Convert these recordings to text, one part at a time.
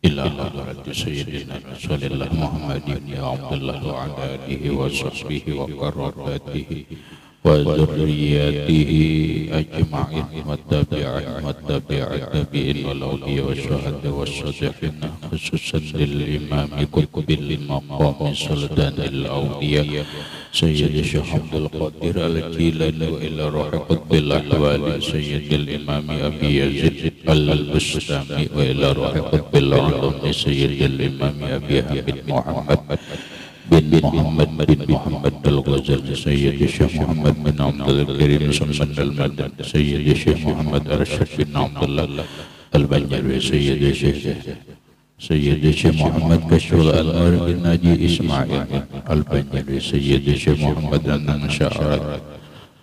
إلى حضرة سيدنا رسول الله محمد بن عبد الله وعلى آله وصحبه وقرابته وذرياته أجمعين والتابعين والأولياء والشهداء والصالحين خصوصا للإمام قطب المقام سلطان الأولياء سيد الشيخ عبد القادر الجيلاني وإلى روح قطب الأحوال سيد الإمام أبي يزيد البستامي وإلى روح قطب العلوم سيد الإمام أبي حميد محمد bin Muhammad al-Ghazali Sayyid Syekh Muhammad bin Abdul Karim Samad al-Madan Sayyid Syekh Muhammad Arsyad bin Abdullah al-Banjarwi Sayyid Syekh Muhammad Kashful al-Ar bin Naji Ismail al-Banjarwi Sayyid Syekh Muhammad Anan Sya'arat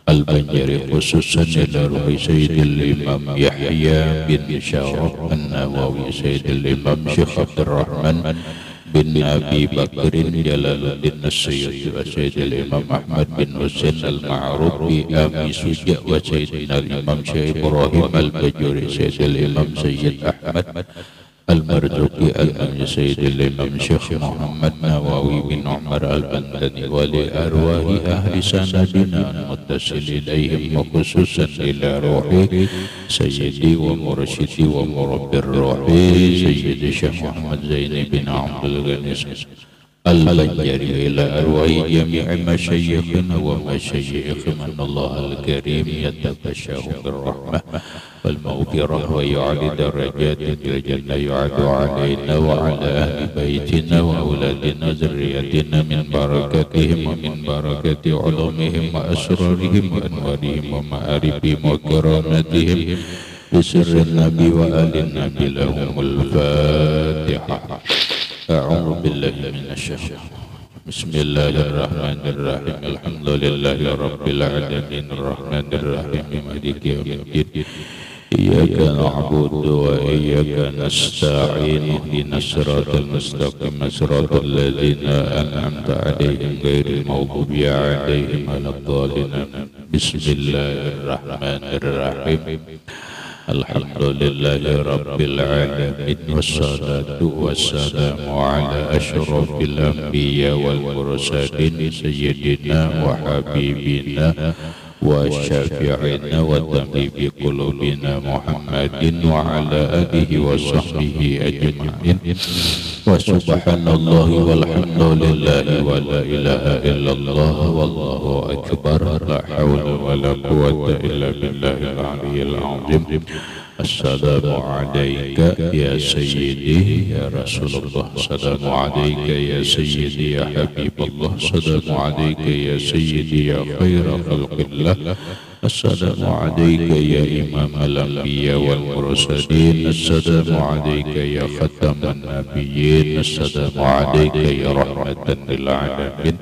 al-Banjari khususan ila ruhi Sayyidil Imam Yahya bin Syaraf an-Nawawi Sayyidil Imam Syekh Abdurrahman bin Abi Bakrin Jalaluddin As-Sayyid wa Sayyidil Imam Ahmad bin Husain Al-Ma'ruf bi Ami Suja wa Sayyidina Imam Syekh Ibrahim Al-Bajuri Sayyidil Imam Sayyid Ahmad Al-Marzuqi Al-Amri Sayyidil Imam Syekh Muhammad Nawawi bin Umar Al-Bandani wa li arwahi ahli sanadina al-muttasil ilayhim wa khususan ila ruhi Sayyidi wa mursyidi wa murabbir ruhi Sayyidi Syekh Muhammad Zaini bin Abdul Ghani Al-Banjari ila arwahi jami'i masyayikhina wa masyayikh man Allah al-Karim yatabashahu birrahmah wal maghfirah wa yu'ali darajatin fil jannah yu'adu alaina wa ala ahli baitina wa auladina zurriyatina min barakatihim wa min barakati ulumihim wa asrarihim wa anwarihim wa ma'arifihim wa karamatihim bisirrin nabi wa alin nabi lahumul fatihah. أعوذ بالله من الشيطان بسم الله الرحمن الرحيم الحمد لله رب العالمين الرحمن الرحيم مالك يوم الدين إياك نعبد وإياك نستعين اهدنا الصراط المستقيم صراط الذين أنعمت عليهم غير المغضوب عليهم ولا الضالين بسم الله الرحمن الرحيم Alhamdulillahi Rabbil Alamin wassalatu wassalamu ala ashrafil anbiya wal mursalin sayyidina wa habibina wa syafi'ina wa tabibi qulubina Muhammadin wa ala alihi wa sahbihi ajma'in wa subhanallahi walhamdulillahi wa la ilaha illallah wallahu akbar la hawla wa la quwwata illa billahil aliyyil azim. Assalamu alayka ya sayyidi ya Rasulullah, assalamu alayka ya sayyidi ya Habibullah, assalamu alayka ya sayyidi ya khaira khalqillah, assalamu alayka ya imam al-anbiya wal mursalin, assalamu alayka ya khataman nabiyyin, assalamu alayka ya rahmatan lil alamin,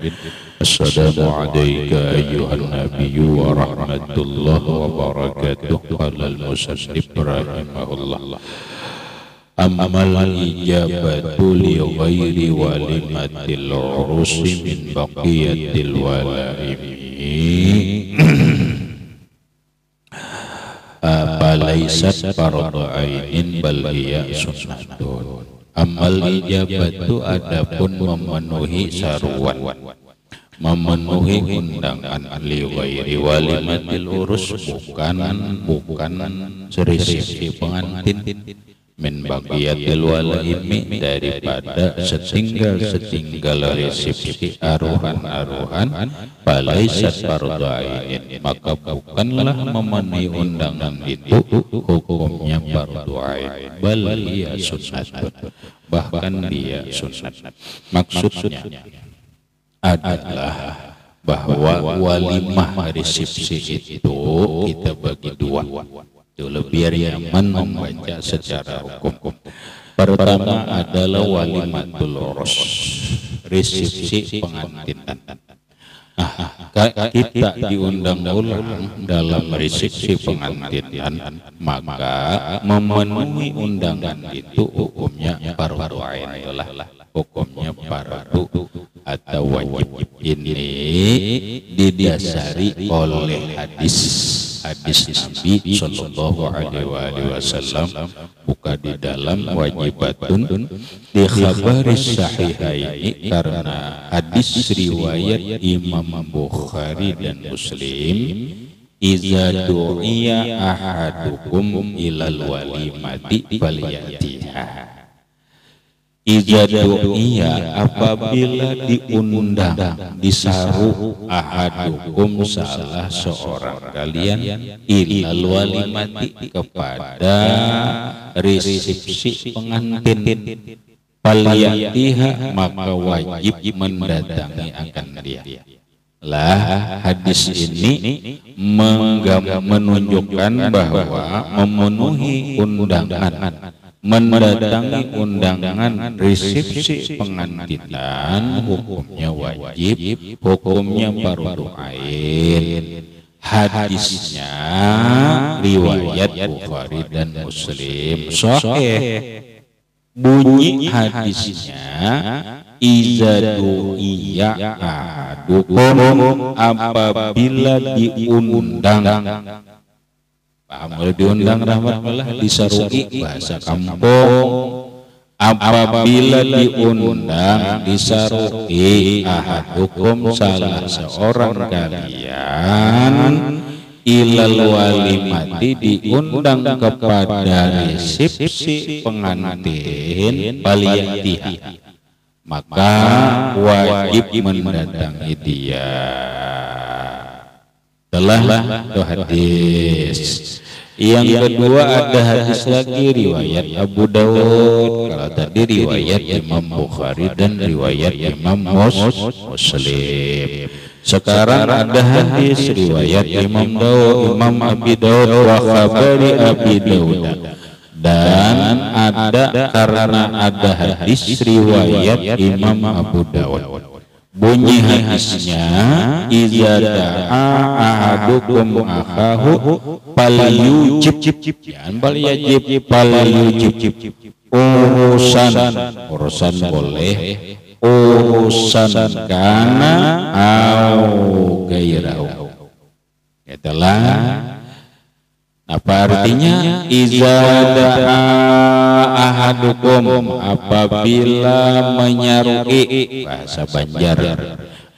assalamu alayka ayyuhan nabiyyu wa rahmatullah wa barakatuh. Qala al-musannif rahimahullah ammal ijabatu li ghairi walimatil urusi min baqiyatil walaimi falaysat fardhu ainin bal hiya sunnatun. Amal ijabatu adapun memenuhi saruan, memenuhi undangan li ghairi walimatil urus bukan resepsi pengantin min baqiyatil walaimi daripada setinggal resepsi aruhan-aruhan falaysat fardhu ainin maka bukanlah memenuhi undangan itu hukumnya fardhu ain bal hiya sunnatun, bahkan dia sunnat. Maksudnya adalah bahwa walimah resepsi itu kita bagi dua. Biar nyaman membaca secara hukum. Pertama adalah walimatul urus, resepsi pengantinan. Kita diundang ulang dalam resepsi pengantinan, maka memenuhi undangan itu hukumnya fardhu ain, hukumnya fardu atau wajib. Ini didasari oleh hadis hadis Nabi Sallallahu Alaihi Wasallam buka di dalam wajibatun di khabaris sahihaini, karena hadis riwayat Imam Bukhari dan Muslim, iza du'iya ahadukum ilal walimati falyatiha. Iza du'iya, apabila diundang, disaru, ahadukum, salah seorang kalian, ilal walimati, kepada resepsi pengantin, falyatiha, maka wajib mendatangi akan dia. Lah hadis ini menunjukkan bahwa memenuhi undangan, mendatangi undangan resepsi pengantinan hukumnya wajib, hukumnya fardu ain. Hadisnya riwayat Bukhari dan Muslim sahih. Bunyi hadisnya, iza du'iya ahadukum, apabila diundang. Paham kalau diundang rahmatullah, disarui bahasa kampung. Apabila diundang, disarui, ahadukum, salah seorang kalian, ilal walimati, diundang kepada resepsi pengantin, falyatiha, maka wajib mendatangi dia. Telah itu hadis. Yang kedua ada hadis lagi riwayat Abu Dawud. Kalau tadi riwayat Imam Bukhari dan riwayat Imam Muslim. Sekarang ada hadis riwayat Imam Dawud, Imam Abi Dawud, wa khabari Abi Dawud. Dan ada, karena ada hadis riwayat Imam Abu Dawud. Bunyi hadisnya, iza da'a ahadukum akhahu falyujib, jangan falyajib, falyujib. Urusan boleh, urusan kana au gairau. Itulah apa artinya, iza da'a ahadukum, apabila menyaruki, bahasa Banjar,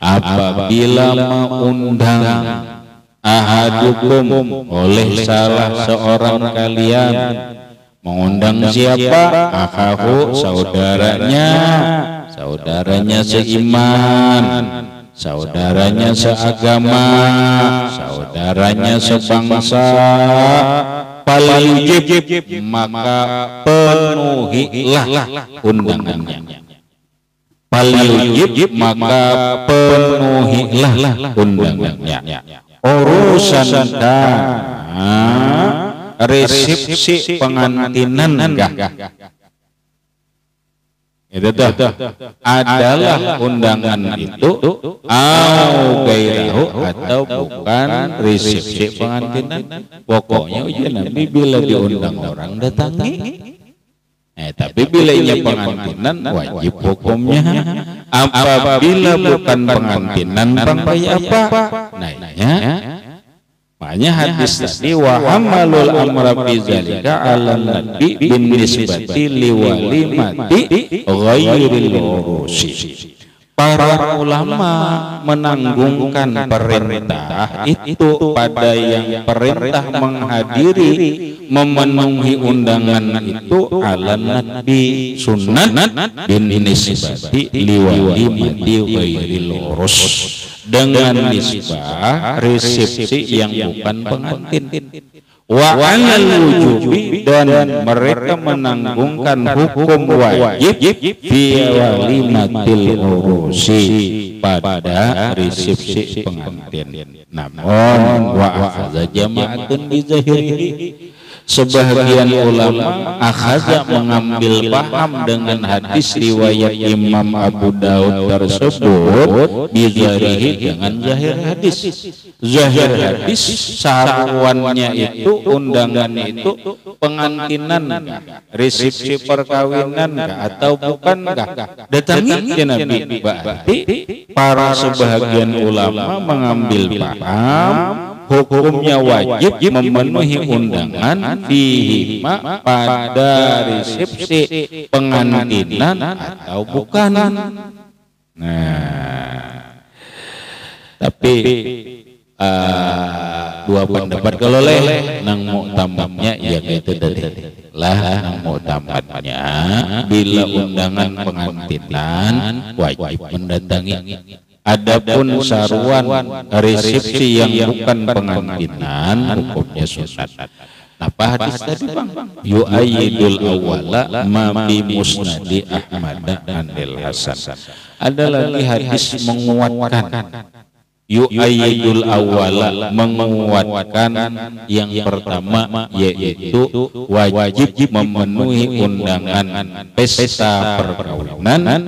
apabila mengundang, ahadukum, oleh salah seorang kalian, mengundang siapa? Akhahu, saudaranya seiman, saudaranya seagama, saudaranya sebangsa, falyujib, maka penuhilah undangannya. Falyujib, maka penuhilah undangannya. Urusan resepsi pengantinan itu adalah undangan itu au gairahu, atau bukan resepsi pengantinan. Pokoknya ujian Nabi bila diundang orang datangi. Tapi bila ini pengantinan wajib hukumnya. Apabila bukan pengantinan bangkai apa? Makanya hadis tadi, wa hamalul amra fi zalika 'ala nabi bin nisbati liwalimati ghairil urusi. Para ulama menanggungkan perintah itu pada yang perintah menghadiri, memenuhi undangan itu, 'ala nabi, sunnat bin nisbati liwalimati ghairil urus, dengan nisbah resepsi yang bukan pengantin. Wa 'alal wujubi, dan mereka menanggungkan hukum wajib fi walimatil urusi, pada resepsi pengantin. Namun wa akhadha jama'atun bi zahirihi, sebagian ulama akhadha, mengambil paham dengan hadis riwayat Imam Abu Daud tersebut, bizahirihi, dengan zahir hadis. Zahir hadis saruannya itu, undangannya itu pengantinan, resepsi perkawinan, atau bukan, datangi Nabi. Berarti para sebagian ulama mengambil paham hukumnya wajib memenuhi undangan fihima pada resepsi pengantinan atau bukan. Nah, tapi dua pendapat kalau nang muktamadnya ya gitu tadi lah, nang muktamadnya bila undangan pengantinan wajib mendatangi. Adapun saruan resepsi yang bukan pengantinan hukumnya sunat. Apa hadis tadi Bang? Yu'ayyidul awwala ma bi musnadi Ahmad anil Hasan. Ada lagi hadis menguatkan. Yu'ayyidul awwala menguatkan yang pertama yaitu wajib memenuhi undangan pesta perkawinan,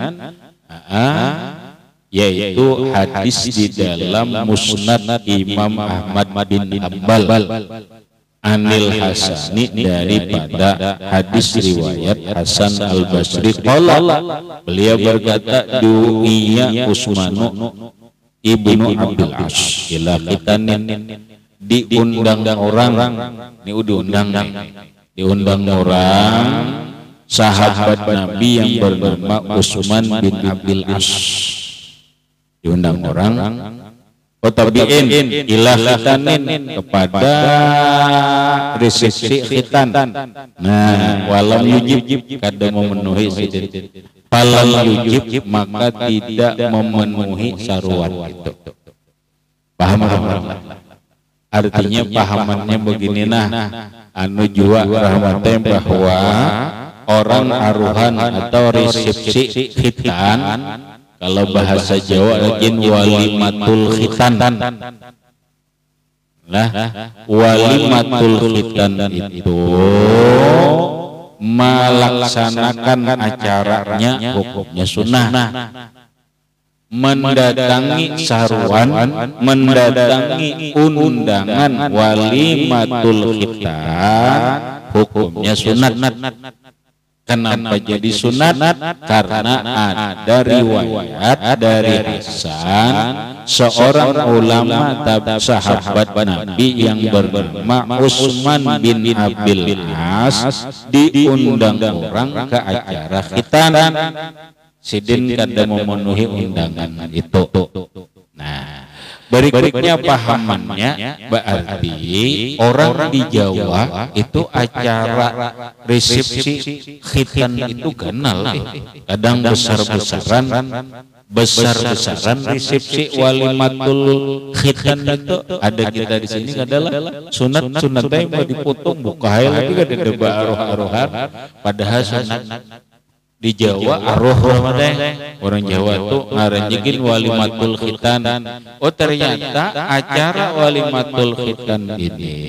yaitu hadis di dalam musnad Imam Ahmad bin Hanbal anil Hasani daripada hadis riwayat Hasan al-Basri qala, beliau berkata du'iya Utsmanu ibnu Abdul As ila khitanin, diundang orang, diundang orang sahabat Nabi yang bernama Utsman bin Abdul As, diundang orang tabi'in ila khitanin kepada resepsi khitan. Nah, walam yujib kada memenuhi sidin, falam yujib maka tidak memenuhi saruan itu. Paham? Artinya pahamannya begini, nah anu jua rahmatnya bahwa orang aruhan atau resepsi khitan, kalau bahasa Jawa lagi walimatul khitan. Nah, walimatul khitan itu melaksanakan acaranya hukumnya sunnah. Mendatangi saruan, mendatangi undangan walimatul khitan hukumnya sunat. Kenapa jadi sunat? Karena ada riwayat dari Hasan, seorang ulama sahabat Nabi yang bernama Utsman bin Abdul As, diundang orang ke acara khitan. Sidin kada memenuhi undangan itu. Nah, berikutnya pahamannya berarti orang di Jawa itu acara resepsi khitan itu kenal, kadang besar-besaran resepsi walimatul khitan itu ada kita di sini adalah sunatnya mau dipotong buka hai lagi kada aroh-arohan, padahal sunat di Jawa aroh orang Jawa tuh ngaranjekin walimatul khitan. Oh ternyata acara walimatul khitan ini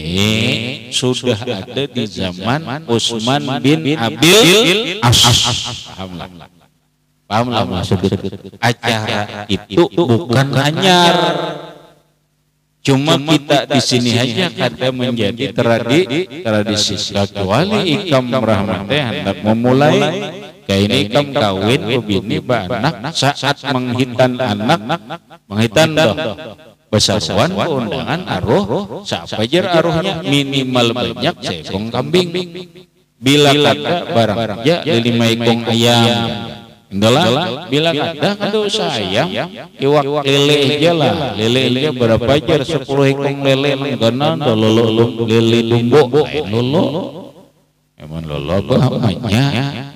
sudah ada di zaman Utsman bin Abdul As. Pahamlah maksudnya. Acara itu bukan anyar, cuma kita di sini aja kada menjadi tradisi. Kecuali ikam rahmatnya hendak memulai kayak ini ikam kawin bini anak saat menghitan anak, menghitan doh besaruan undangan aruh, siapa jar aruhnya minimal banyak seekong kambing, bila kata barang ya 5 ekong ayam. Adalah bila kada usah ayam, iwak lele aja lah. Lele aja berapa jar 10 ekong lele karena lele lumbo lolo. Emang lolo namanya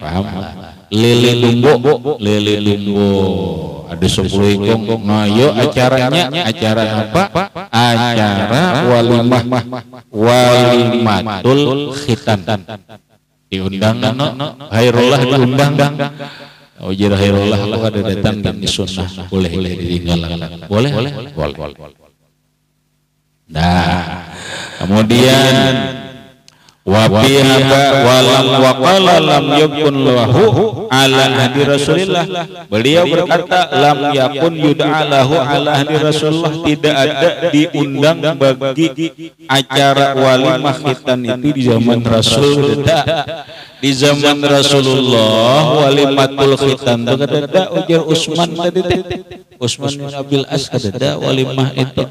paham? Lele lumbo ada 10 ekong. Nah, yo acaranya acara apa? Acara walimatul khitan. Diundang Hairullah diundang. Ujir Hairullah lu ada datang dan sunnah boleh ditinggalkan. Boleh. Nah, kemudian walam waqala lam yakun lahu ala hadi Rasulillah, beliau berkata lam yakun yud'a lahu ala hadi Rasulullah, tidak ada diundang bagi acara walimah khitan itu di zaman Rasul. di zaman Rasulullah walimatul khitan tuh kadada ujar Utsman tadi teh. Utsman bin Abil As kadada walimah itu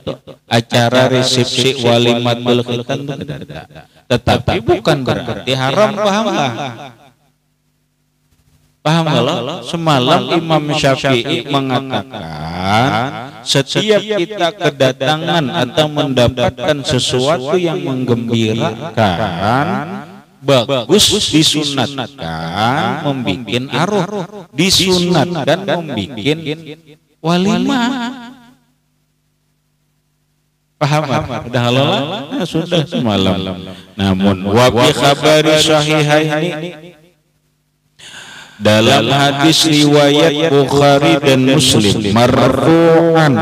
acara resepsi walimatul khitan tuh kadada. Tetapi bukan berarti haram, pahamlah. Paham kalau semalam Imam Syafi'i mengatakan setiap kita kedatangan atau mendapatkan sesuatu yang menggembirakan bagus disunatkan membikin aruh, disunatkan membikin walimah. Paham? Udah halal? Nah, sudah semalam. Namun wa bi khabari sahihaini dalam hadis riwayat Bukhari dan Muslim marfu'an,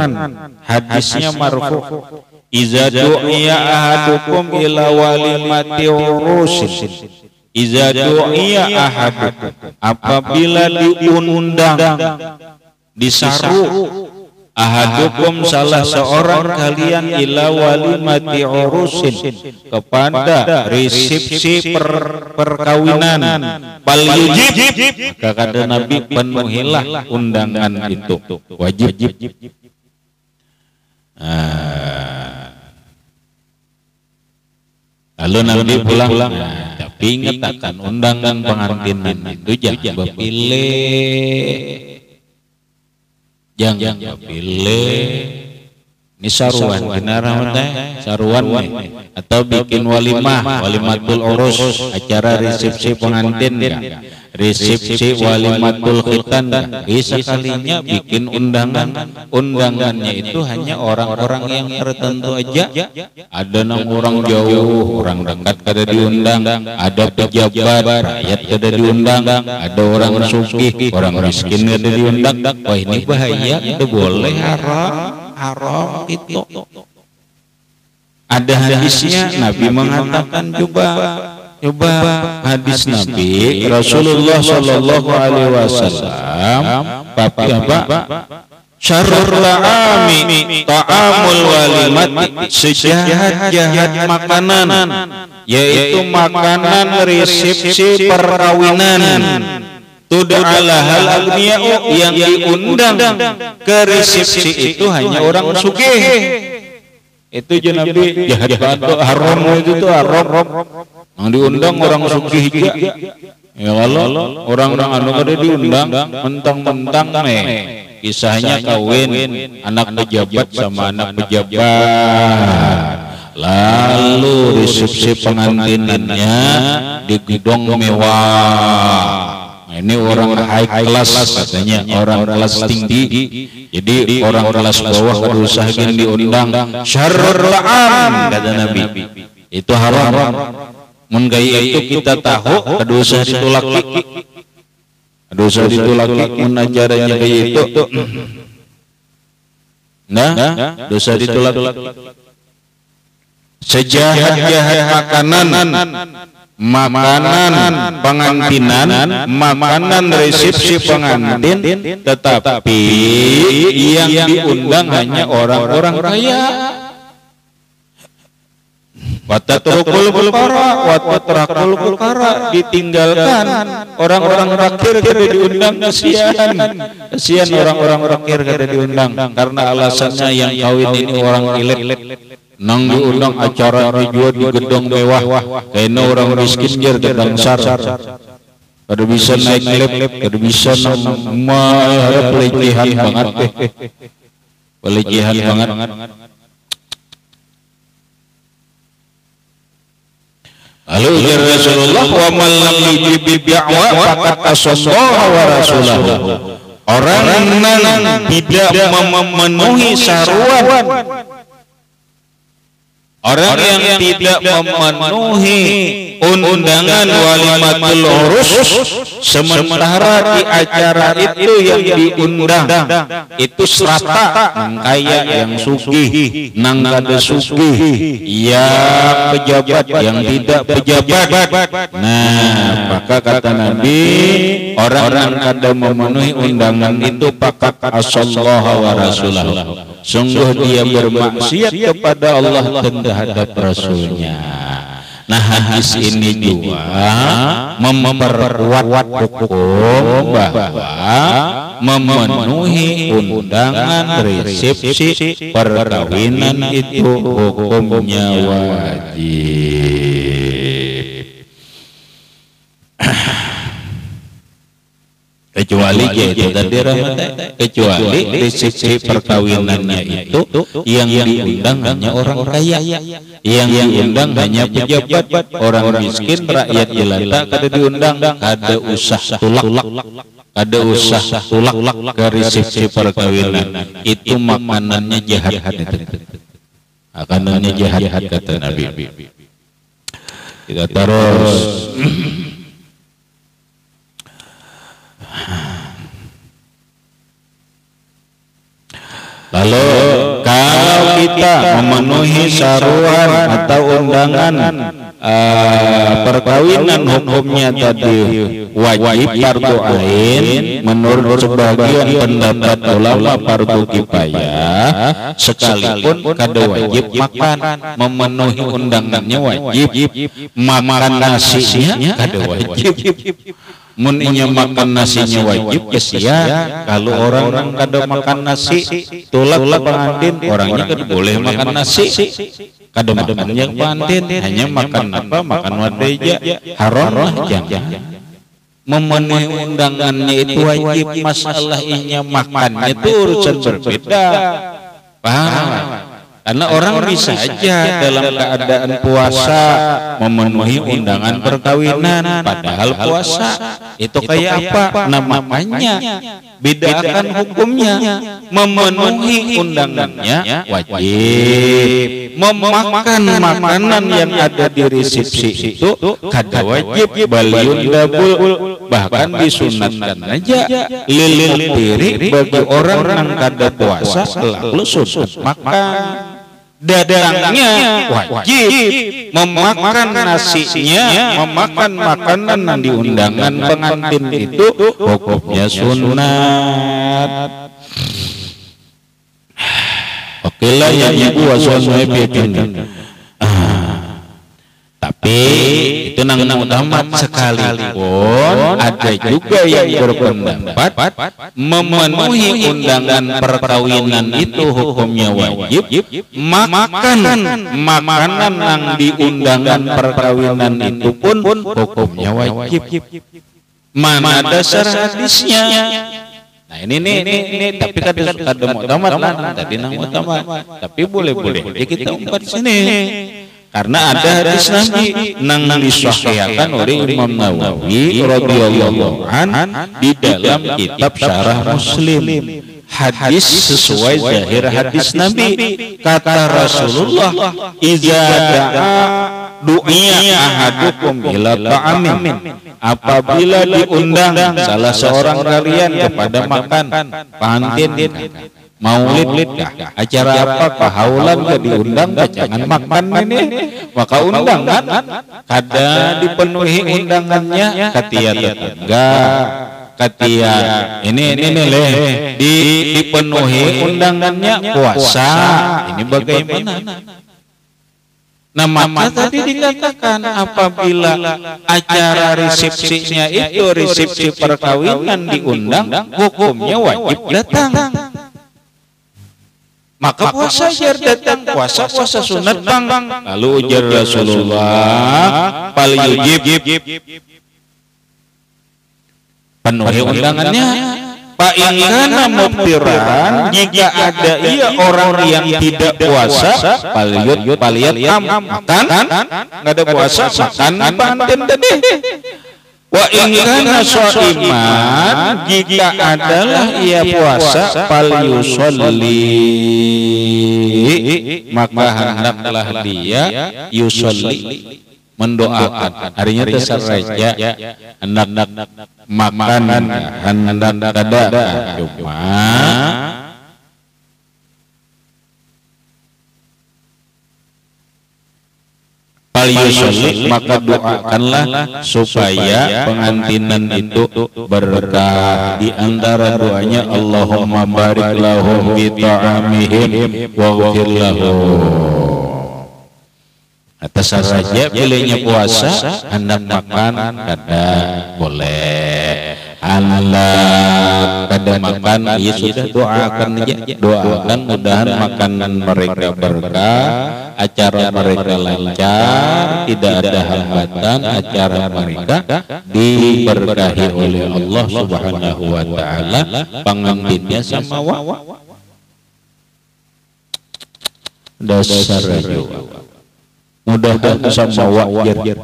hadisnya marfu', iza du'iya ahadukum ila walimati urusin, iza du'iya ahadukum, apabila diundang, disaru ahadukum salah seorang kalian ila walimati urusin, kepada resepsi perkawinan, fal yujib, kata Nabi penuhilah undangan itu, wajib. Lalu Nabi pulang, tapi ingat akan undangan pengantinan itu jangan pilih. Jangan pilih ini saruan benar saruan atau bikin walimatul urus, acara resepsi pengantin ya, resepsi walimatul khitan bisa kalinya bikin undangannya itu hanya orang-orang yang tertentu aja. Ada 6 orang jauh, orang dekat kada diundang, ada pejabat rakyat kada diundang, ada orang sugih, orang miskin kada diundang. Wah ini bahaya, itu boleh, haram itu. Ada hadisnya Nabi mengatakan, coba hadis Nabi Rasulullah Shallallahu Alaihi Wasallam, syarrul ta'ami ta'amul walimati, sejahat-jahat makanan yaitu makanan resepsi perkawinan. Tuda'ala hal aghniya'u, yang diundang ke resepsi itu hanya orang sugih. Itu Nabi jahat banget, haram itu tuh haram. Yang diundang orang sugih juga. Ya kalau orang-orang anu kada diundang mentang-mentang kisahnya kawin anak pejabat sama anak pejabat. Lalu resepsi pengantinannya di gedung mewah. Ini orang high class katanya, orang kelas tinggi. Jadi orang kelas bawah kada usah diundang. Syarrul la'am kata Nabi. Itu haram. Mun gaya itu kita tahu kada usah ditulaki. Kada usah ditulaki mun ajarannya gaya itu. Nah, dosa ditulaki. Sejahat-jahat makanan pengantinan, makanan resepsi pengantin, tetapi yang diundang hanya orang-orang kaya. Watatrukul fuqara, ditinggalkan orang-orang fakir kada diundang. Kasihan orang-orang fakir kada diundang karena alasannya yang kawin ini orang ilet. Nang diundang acara juga di gedung mewah, kayaknya orang miskin jar gedang sar. Kada bisa naik lift, kada bisa nang pelecehan banget pelecehan banget. Lalu ujar Rasulullah, wa man lam yujib bi'wa faqad asallahu wa rasulahu. Orang yang tidak memenuhi saruan, orang yang tidak memenuhi undangan walimatul urus, sementara di acara itu yang diundang itu serata nang kaya yang sugih, nang kada sugih, ya pejabat yang tidak pejabat. Nah, maka kata Nabi, orang yang kada memenuhi undangan itu faqad asallaha wa rasulahu, sungguh dia bermaksiat kepada Allah dan terhadap Rasulnya. Nah, hadis ini juga memperkuat hukum bahwa memenuhi undangan resepsi perkawinan itu hukumnya wajib. Kecuali itu tadi kecuali resepsi perkawinannya itu yang diundang hanya orang kaya, yang diundang hanya pejabat, orang miskin, rakyat jelata kada diundang, kada usah ada usah tulak ke resepsi perkawinan. Itu makanannya jahat, makanannya jahat kata Nabi. Kita terus. Lalu kalau kita memenuhi saruan atau undangan perkawinan hukumnya tadi wajib fardu ain, menurut sebagian pendapat ulama fardu kifayah, sekalipun kada wajib makan, memenuhi undangannya wajib, makan nasinya kada wajib. Muninya makan nasinya wajib ya, kalau orang kada makan nasi tulak pengantin, orangnya kan boleh makan nasi, kada makan yang pengantin, hanya makan apa, makan wadeja, haram jangan. Memenuhi undangannya itu wajib, masalahnya makannya itu urusan berbeda, paham? Karena orang bisa aja dalam keadaan puasa memenuhi undangan perkawinan, padahal puasa itu kayak apa? Nah makanya bedakan hukumnya. Memenuhi undangannya wajib, memakan makanan yang ada di resepsi itu kada wajib, baliun dabul, bahkan disunatkan aja lilin diri bagi orang yang kada puasa lalu sunat makan. Dadangnya wajib, memakan nasinya, memakan makanan yang di undangan pengantin itu hukumnya sunat. Oke lah yang ibu waswasnya bikin. Tapi itu nang utama sekalipun ada juga yang berpendapat memenuhi undangan perkawinan itu hukumnya wajib, makan makanan yang di undangan perkawinan itu pun hukumnya wajib. Mana dasar hadisnya? Nah ini tapi kada muktamad tadi nang muktamad, tapi boleh aja kita umpat sini. Karena ada hadis Nabi nang disahihkan oleh Imam Nawawi radhiyallahu an di dalam kitab Syarah Muslim. Hadis sesuai zahir hadis Nabi, kata Rasulullah, "Iza da'a du'iya ahadukum ila ta'amin." Apabila diundang salah seorang kalian kepada makan, pengantin maulid kah, acara apa, haulan ke diundang, jangan makan ini, maka undangan kada dipenuhi undangannya, katia tetangga, katia ini leh dipenuhi undangannya puasa, ini bagaimana? Nah maka tadi dikatakan apabila acara resepsinya itu resepsi perkawinan diundang, hukumnya wajib datang. Maka puasa jar datang, puasa sunat bang. Lalu ujar Rasulullah, pal yujib, penuhi undangannya. Pak ingkana muftiran, jika ada ia orang yang tidak puasa, paliyat makan, nggak ada puasa makan panten tadi. Wa ingkana shaiman, jika adalah ia puasa, falyusolli, maka hendaklah dia yusolli, mendoakan. Harinya terser saja hendak makanan, hendak kada, cuma falyusolli, maka doakanlah supaya pengantinan itu berkah. Di antara doanya, Allahumma barik lahum fi ta'amihim wa ghfir lahum. Atas saja pilihnya puasa, hendak makan kada boleh. Allah kada makan, ya sudah doakan aja, doakan mudahan makanan mereka berkah, acara mereka lancar, tidak ada hambatan, acara mereka diberkahi oleh Allah Subhanahu wa taala, pengantinnya sama dasar aja. Mudah-mudahan sama wajar.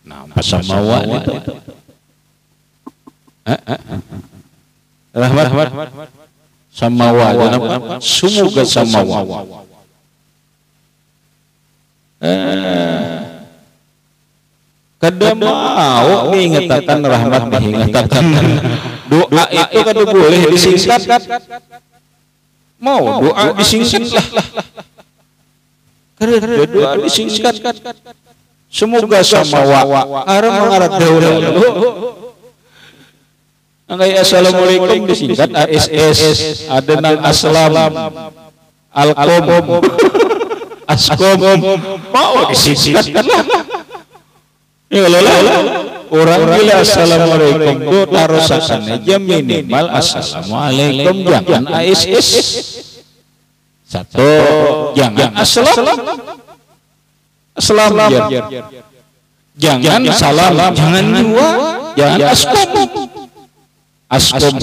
Nah, sama itu. Rahmat sama wa, semoga sama wa. Kada mau diingatkan rahmat, diingatkan doa itu kada boleh disingkat. Mau doa disingkat lah. Kada doa disingkat. Semoga sama wa. Arang mengarat dahulu. Angkai assalamualaikum disingkat ASS, ada nang aslam, alkom, askom, mau disingkat lah. Ya lah, orang bila assalamualaikum itu taruh sasan aja minimal assalamualaikum, jangan ASS. Satu, jangan aslam, jangan salam, jangan dua, jangan askom. Askom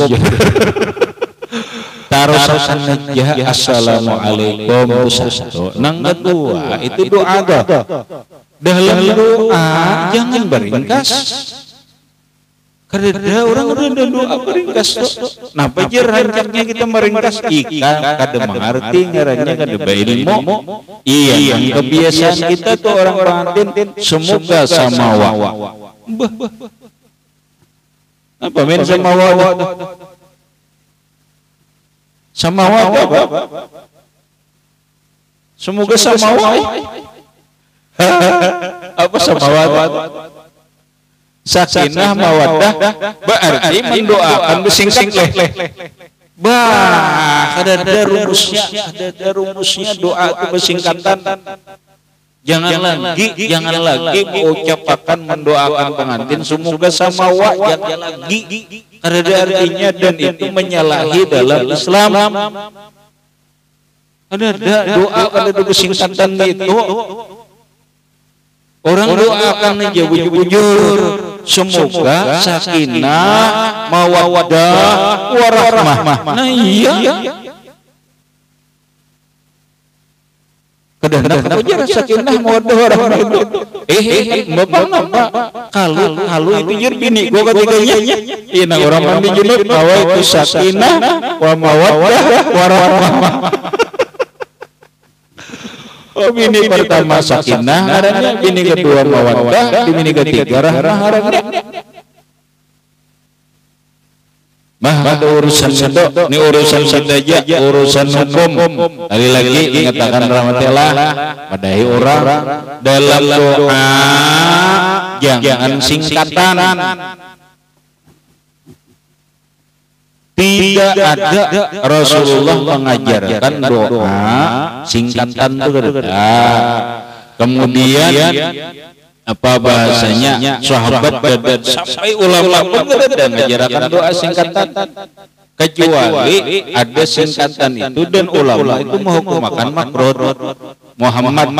taruh sasan aja assalamualaikum satu. Nang kedua itu doa dalam doa jangan beringkas. Karena orang udah doa beringkas. Napa aja rancangnya kita meringkas? Ika kada mengerti ngarannya kada berilmu. Iya, yang kebiasaan kita tuh orang pengantin semoga sama wa. Apa men sama wa? Sama wa apa? Semoga sama wa. Apa sama wa? Sakinah mawaddah berarti mendoakan bersingkat. Ada rumusnya doa itu bersingkatan. Jangan lagi mengucapkan mendoakan pengantin semoga sama wa, jangan lagi. Karena artinya dan itu menyalahi dalam Islam. Ada doa ada bersingkatan itu. Orang doakan aja bujur-bujur semoga sakinah mawaddah warahmah. Nah iya. Kadang-kadang aja sakinah mawaddah warahmah. Bapak kalau itu jir bini gua ketiganya. Ina orang mandi junub bahwa itu sakinah wa mawaddah warahmah. Oh, bini pertama sakinah ngarannya, bini kedua mawaddah, bini ketiga rahmah ngarannya. Ada urusan itu, ini urusan saja, urusan hukum. Lagi mengatakan rahmatillah, padahi orang dalam doa jangan singkatan. Tidak ada Rasulullah mengajarkan doa singkatan itu ada. Kemudian apa bahasanya sahabat dan sampai ulama pun ada mengajarkan doa singkatan. Kecuali ada singkatan itu dan ulama itu menghukumkan makruh.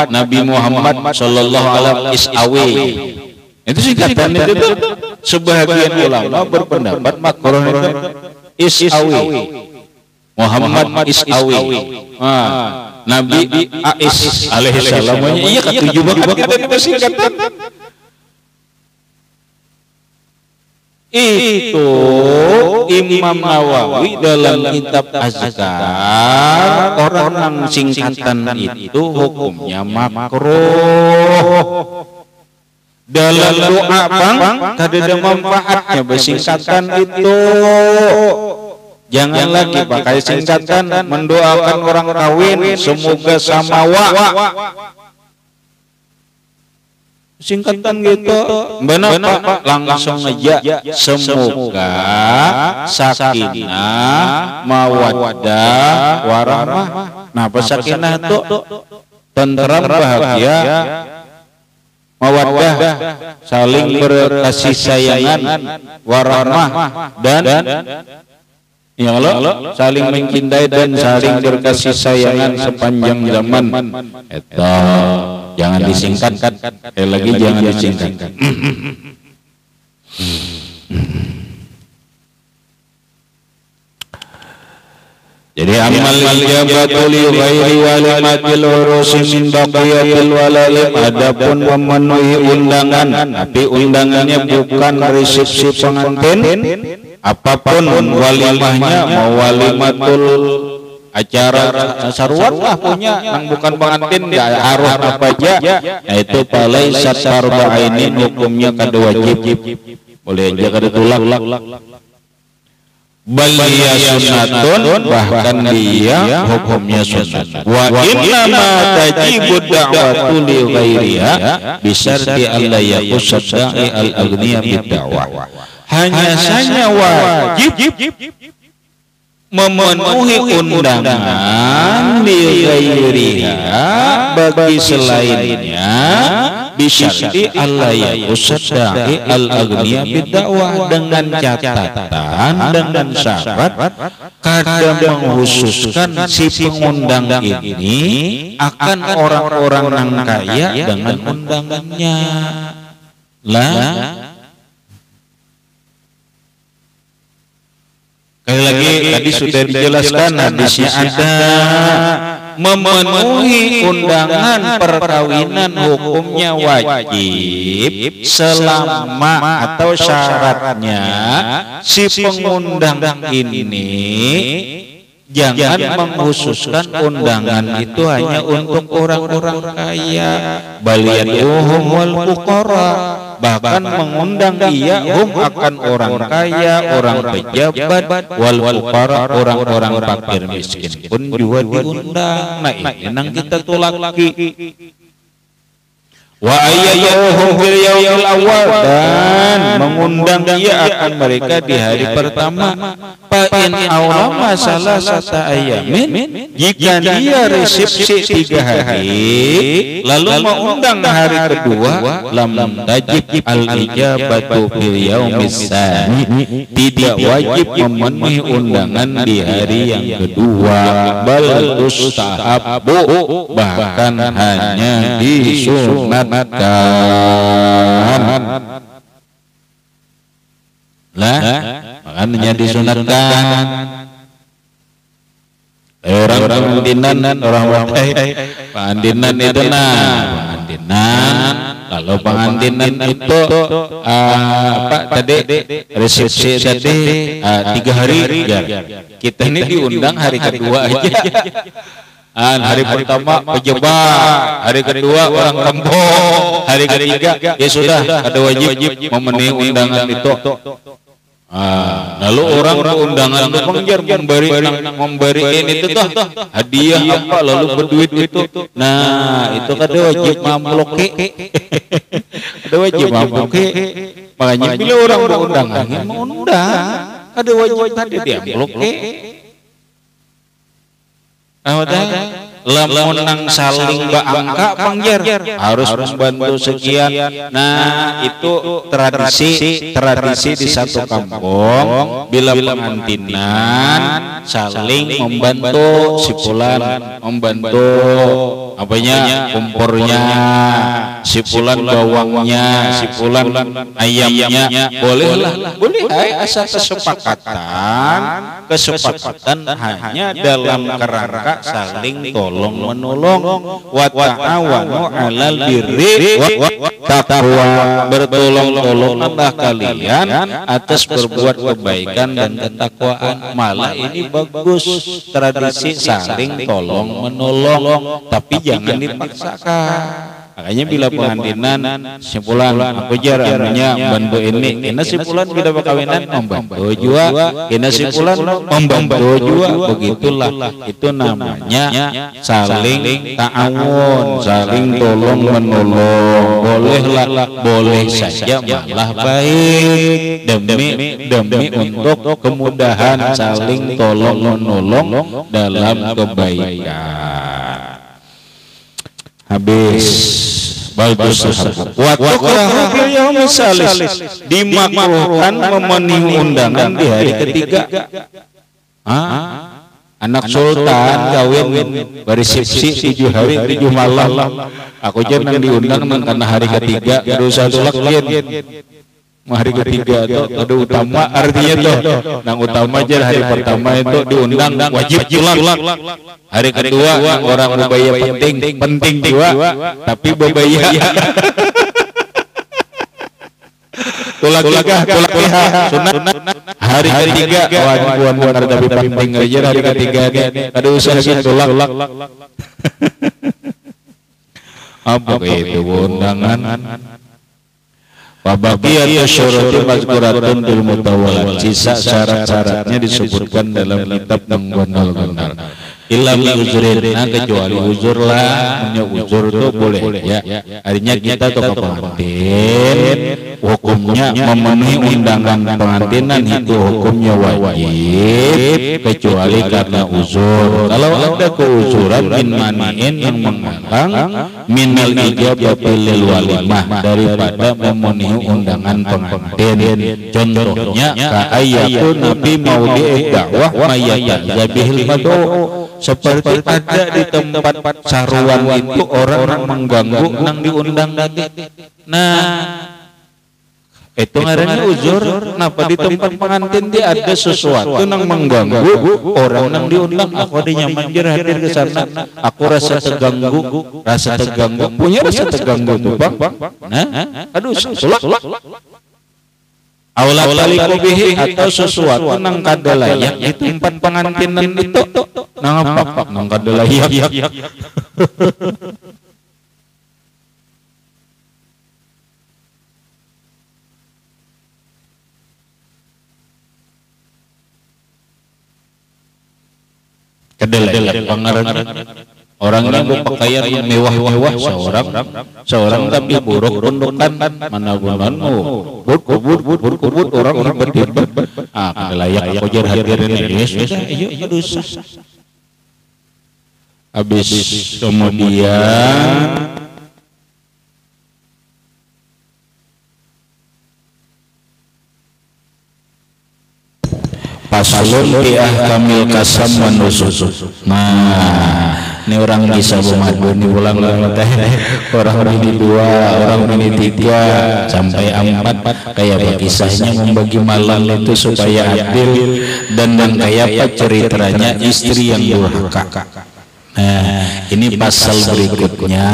Nabi Muhammad sallallahu alaihi wasallam itu singkatan itu sebagian ulama berpendapat makruh Isawi, Muhammad Isawi, Nabi Ais alaihi salam. Iya ketujuh banget kita disingkatan. Itu Imam Nawawi dalam kitab Azkar, orang singkatan itu hukumnya makruh. Dalam doa bang, kada ada manfaatnya bersingkatan itu. Jangan lagi pakai singkatan mendoakan orang kawin semoga sama wa. Singkatan gitu, benar Pak, langsung aja semoga sakinah mawaddah warahmah. Nah, sakinah itu tenteram bahagia. mawaddah, saling berkasih sayangan, warahmah dan ya Allah, saling mencintai dan saling berkasih sayangan sepanjang zaman. Eta jangan disingkat, lagi jangan disingkat. Jadi amal ijabatu li ghairi walimatil urusi min baqiyatil walaim, adapun memenuhi undangan tapi undangannya bukan resepsi pengantin, apapun walimahnya, mau walimatul acara sarwat lah punya yang bukan pengantin enggak harus apa aja, yaitu palaisa fardhainin, hukumnya kada wajib, boleh aja kada tulak. Bal hiya sunnatun, bahkan dia hukumnya sunnah. Wa inna ma tajibu da'watu li ghairiha bisyarti alla yaqussa da'i al-aghniya bid-da'wah. Hanya saja wajib memenuhi undangan li ghairiha, bagi selainnya, bisyarti alla yaqussa da'i al-aghniya bid-da'wah, dengan catatan, dengan syarat kada menghususkan si pengundang ini akan orang-orang yang kaya dengan undangannya lah. Sekali lagi tadi sudah dijelaskan, hadisnya ada, memenuhi undangan perkawinan hukumnya wajib selama atau syaratnya si pengundang ini jangan mengkhususkan undangan itu hanya untuk orang-orang kaya, baliyatuhum wal fuqara, bahkan mengundang dia akan orang kaya, orang pejabat, wal fuqara, orang-orang fakir miskin pun juga diundang. Nah ini yang kita tolak lagi. Wa ayyatuhum fil yaumil awwal, dan mengundang dia akan mereka di hari pertama. Fa in awlama salasata ayamin, jika dia resepsi 3 hari lalu mengundang hari kedua, lam tajib al ijabatu fil yaumis tsani, tidak wajib memenuhi undangan di hari yang kedua, bal tustahabu, bahkan hanya disunat lah, makanya disunatkan. Orang pengantinan, orang pengantinan itu pengantinan. Kalau pengantinan itu apa tadi resepsi tadi 3 hari, kita ini diundang hari kedua aja. Hari pertama pejabat, hari kedua orang kampung, hari ketiga ya sudah ada wajib memenuhi undangan itu. Lalu orang undangan itu pengajar memberikan itu tuh hadiah apa, lalu berduit itu. Nah itu kada wajib mamluki, ada wajib mamluki. Makanya bila orang berundangan mengundang, ada wajib kada diamluki. Lamun nang saling baangka pangjar harus membantu sekian. Nah itu tradisi di satu kampung, bila pengantinan saling membantu, sipulan membantu apanya, kompornya, sipulan bawangnya, sipulan ayamnya, bolehlah, boleh. Asal kesepakatan hanya dalam kerangka saling tolong menolong, wa ta'awanu 'alal birri wa taqwa, bertolong-tolonganlah kalian atas berbuat kebaikan dan ketakwaan. Malah ini bagus tradisi saling tolong menolong, tapi jangan dipaksakan. Makanya bila pengantinan simpulan aku jarangnya bantu ini simpulan bila perkawinan membantu juga, simpulan membantu juga, begitulah. Itu namanya saling ta'awun, saling tolong menolong. Bolehlah, boleh saja, malah baik, demi untuk kemudahan saling tolong menolong dalam kebaikan. Habis bagus sahabat. Waktu kerahu beliau misalnya dimakruhkan memenuhi undangan di hari ketiga. Anak sultan kawin bersipsi 7 hari 7 malam. Aku jangan diundang karena hari ketiga dosa tolak hari ketiga itu ada utama artinya tuh nang utama aja hari pertama itu diundang wajib pulang. Hari kedua orang bebaya penting juga tapi bebaya tulak sunat. Hari ketiga kawan benar tapi penting aja hari ketiga ada usaha tulak. Apa itu undangan? Wabaqiyatu syuruti mazkuratun fil mutawwalat. Sisa syarat-syaratnya disebutkan dalam kitab yang benar-benar. Illa bi uzrin, kecuali uzur lah. Punya uzur itu boleh ya. Artinya kita tuh ke pengantin, hukumnya memenuhi undangan pengantinan itu hukumnya wajib kecuali karena uzur. Kalau ada keuzuran min maniin yang menghalang minal ijabati lil walimah daripada memenuhi undangan pengantin. Contohnya ka'ayyakun nabi maudhi'i dakwah mayyatazabihil mad'u, seperti ada di tempat saruan itu orang mengganggu nang diundang lagi. Nah, itu ngarannya uzur. Kenapa di tempat pengantin dia ada sesuatu nang mengganggu orang nang diundang? Aku ada nyaman hadir ke sana. Aku rasa terganggu, punya rasa terganggu tuh bang. Nah, aduh, sulak. Aulat talikubihi atau sesuatu nang kada layak di tempat pengantinan itu. Nang apa? Nang kada layak. Kedelai pangaran orang yang berpakaian mewah-mewah seorang tapi buruk tundukan mana gunanmu kubut orang berdebat layak aku jar hadirin ini sudah iya dosa. Habis kemudian pasalun fi ahkamil kasam wa nusus. Nah, ini orang bisa memadu nih ulang teh. Orang ini 2, orang ini 3 sampai 4 kayak kisahnya membagi malam itu supaya adil dan kayak apa ceritanya istri yang durhaka. Nah, ini pasal berikutnya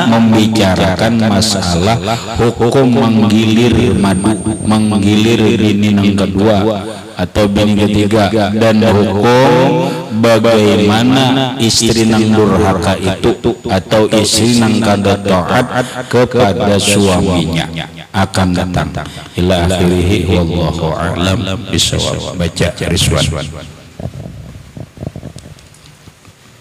membicarakan masalah hukum menggilir madu, menggilir bini yang kedua atau bini ketiga, dan hukum bagaimana istri nang durhaka itu atau istri nang kada taat kepada suaminya akan datang. Ila akhirih wallahu a'lam bishawab. Baca Rizwan.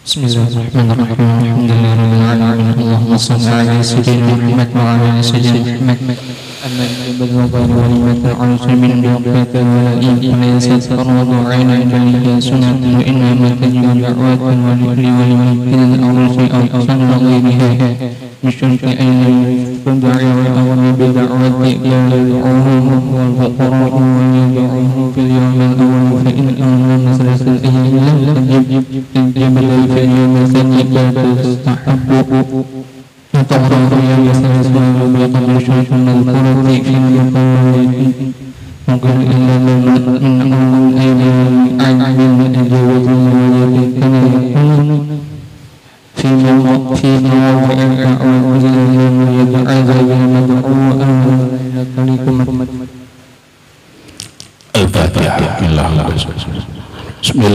Bismillahirrahmanirrahim. Allahumma shalli ala sayyidina Muhammad wa ala sayyidina Muhammad. أن بلغ وليمة العرش من بقية الولائم وليس فرض عين إليه سنة وإنما تجب دعوات ولكل ولي من العرش أو أحسن غيرها بشرط أن تدعي الأول بدعوة لا يدعوه والفقراء ويدعوه في اليوم الأول فإن أمر مسلسل الأيام لم تجب الجبل في اليوم الثاني لا تستحب تقرأ يا مسلسل بقدر شرط المذكورة في المقامات مقر إلا من أمر أيضا عجب أجوز المواجب كما يكون في مواضع الدعوة يدعى المدعو أمر لكم الفاتحة. بسم الله.